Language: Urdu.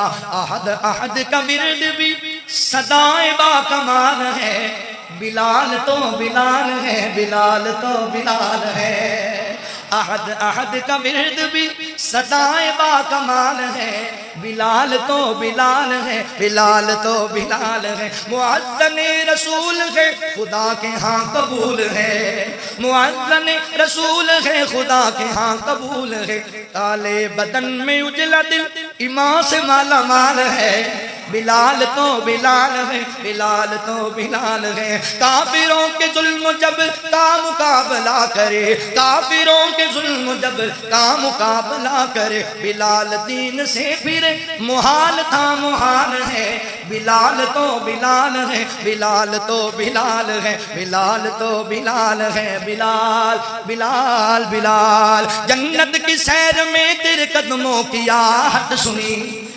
احد احد کا ورد بھی صدائے با کمال ہے، بلال تو بلال ہے، بلال تو بلال ہے۔ احد احد کا ورد بھی صدائے با کمال ہے، بلال تو بلال ہے، بلال تو بلال ہے۔ مؤذن رسول ہے، خدا کے ہاں قبول ہے، مؤذن رسول ہے، خدا کے ہاں قبول ہے۔ کالے بدن میں اجلا دل ایمان سے مالا مال ہے، بلال تو بلال ہے، بلال تو بلال ہے۔ کافروں کے ظلم جب کا مقابلہ کرے، کافروں کے ظلم جب کا مقابلہ کرے، بلال دین سے پھرے محال تھا محال ہے، بلال تو بلال ہے، بلال تو بلال ہے، بلال تو بلال ہے۔ بلال بلال بلال جنت کی سیر میں تیرے قدموں کی آہٹ سنی،